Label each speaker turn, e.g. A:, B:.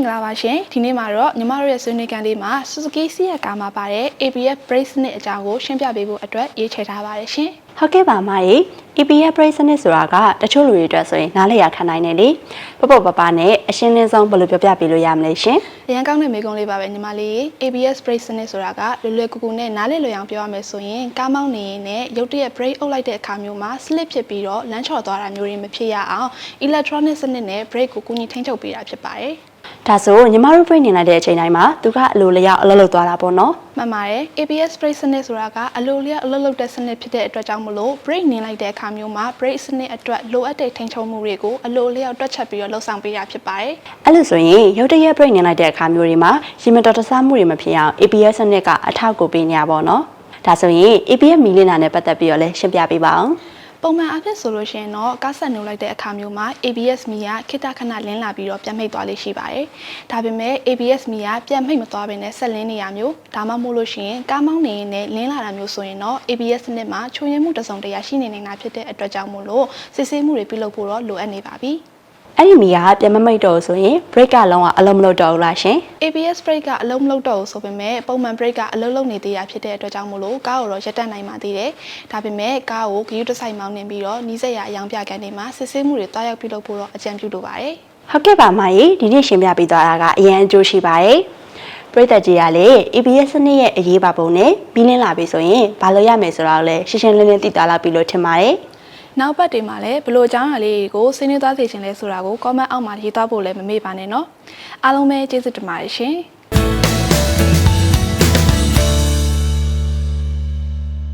A: င်္ဂလာပါရှင်ဒီနေ့မှာတော့ညီမတို့ရဲ့ဆွေးနွေးခန်းလေးမှာ Suzuki စီးရဲ့ကားမှာပါတဲ့ ABS brake စနစ်အကြောင်းကိုရှင်းပြပေးဖို့အတွက်ရေးချထားပါတယ်ရှင်
B: ဟုတ်ကဲ့ပါမကြီး ABS brake စနစ်ဆိုတာကတချို့လူတွေအတွက်ဆိုရင်နားလည်ရခံနိုင်တယ်လေပပနဲ့အရှင်းလင်းဆုံးဘယ်လိုပြောပြပေးလို့ရမလဲရှင်
A: အရန်ကောင်းတဲ့မေးခွန်းလေးပါပဲညီမလေး ABS brake စနစ်ဆိုတာကလွယ်ကူကူနဲ့နားလည်လွယ်အောင်ပြောရမယ်ဆိုရင်ကားမောင်းနေရင်နဲ့ရုတ်တရက် brake အုပ်လိုက်တဲ့အခါမျိုးမှာ slip ဖြစ်ပြီးတော့လမ်းချော်သွားတာမျိုးတွေမဖြစ်ရအောင် electronic စနစ်နဲ့ brake ကိုကူညီထိန်းချုပ်ပေးတာဖြစ်ပါတယ်
B: ဒါဆိုညီမတို့ brake နေလိုက်တဲ့အချိန်တိုင်းမှာသူကအလိုလျောက်အလုပ်လုပ်သွားတာပေါ့နော်
A: မှန်ပါတယ် ABS brake စနစ်ဆိုတာကအလိုလျောက်အလုပ်လုပ်တဲ့စနစ်ဖြစ်တဲ့အတွက်ကြောင့်မလို့ brake နေလိုက်တဲ့အခါမျိုးမှာ brake စနစ်အတွက်လိုအပ်တဲ့ထိန်းချုပ်မှုတွေကိုအလိုလျောက်တွက်ချက်ပြီးတော့လှုပ်ဆောင်ပေးတာဖြစ်ပါတယ်
B: အဲ့လိုဆိုရင်ရုတ်တရက် brake နေလိုက်တဲ့အခါမျိုးတွေမှာရေမတော်တဆမှုတွေမဖြစ်အောင် ABS စနစ်ကအထောက်အကူပေးနေရပါတော့ဒါဆိုရင် ABS မီလင်းတာနဲ့ပတ်သက်ပြီးတော့လည်းရှင်းပြပေးပါအောင်
A: ပုံမှန်အဖြစ်ဆိုလို့ရှိရင်တော့ကားဆက်နှုတ်လိုက်တဲ့အခါမျိုးမှာ ABS မီကခိတခဏလင်းလာပြီးတော့ပြန်မိတ်သွားလေးရှိပါတယ်။ဒါပေမဲ့ ABS မီကပြန်မိတ်မသွားဘဲနဲ့ဆက်လင်းနေရမျိုးဒါမှမဟုတ်လို့ရှိရင်ကားမောင်းနေရင်လည်းလင်းလာတာမျိုးဆိုရင်တော့ ABS စနစ်မှာချိုးယွင်းမှုတစ်စုံတစ်ရာရှိနေနေတာဖြစ်တဲ့အတွက်ကြောင့်မို့လို့စစ်ဆေးမှုတွေပြုလုပ်ဖို့တော့လိုအပ်နေပါပြီ။
B: အဲ့ဒီမီကပြန်မမိတ်တော့ဆိုရင် brake ကလုံးဝအလုံးမလုပ်တော့ဘူးလားရှင်
A: ABS brake ကအလုံးမလုပ်တော့ဘူးဆိုပေမဲ့ပုံမှန် brake ကအလုံးလုံးနေသေးတာဖြစ်တဲ့အတွက်ကြောင့်မို့လို့ကားကိုတော့ရပ်တန့်နိုင်ပါသေးတယ်ဒါပေမဲ့ကားကိုဂရုတစိုက်မောင်းနှင်ပြီးတော့နီးစက်ရအယောင်ပြကန်တွေမှာစစ်ဆေးမှုတွေတွားရောက်ပြုလုပ်ဖို့တော့အကြံပြုလိုပါတယ်
B: ဟုတ်ကဲ့ပါမကြီးဒီနေ့ရှင်းပြပေးသွားတာကအရင်အကျိုးရှိပါတယ်ပရိသတ်ကြီးကလည်း ABS စနစ်ရဲ့အရေးပါပုံနဲ့ပြီးလင်းလာပြီဆိုရင်ဘာလို့ရမယ်ဆိုတော့လည်းရှင်းရှင်းလင်းလင်းသိသွားလောက်ပြီလို့ထင်ပါတယ်
A: နောက်ပတ်တွေမှာလည်းဘလို့အကြောင်းအရာလေးကိုဆွေးနွေးသွားစေချင်လဲဆိုတာကို comment အောက်မှာရေးသားဖို့လည်းမမေ့ပါနဲ့နော်အားလုံးပဲကျေးဇူးတင်ပါတယ်ရှင်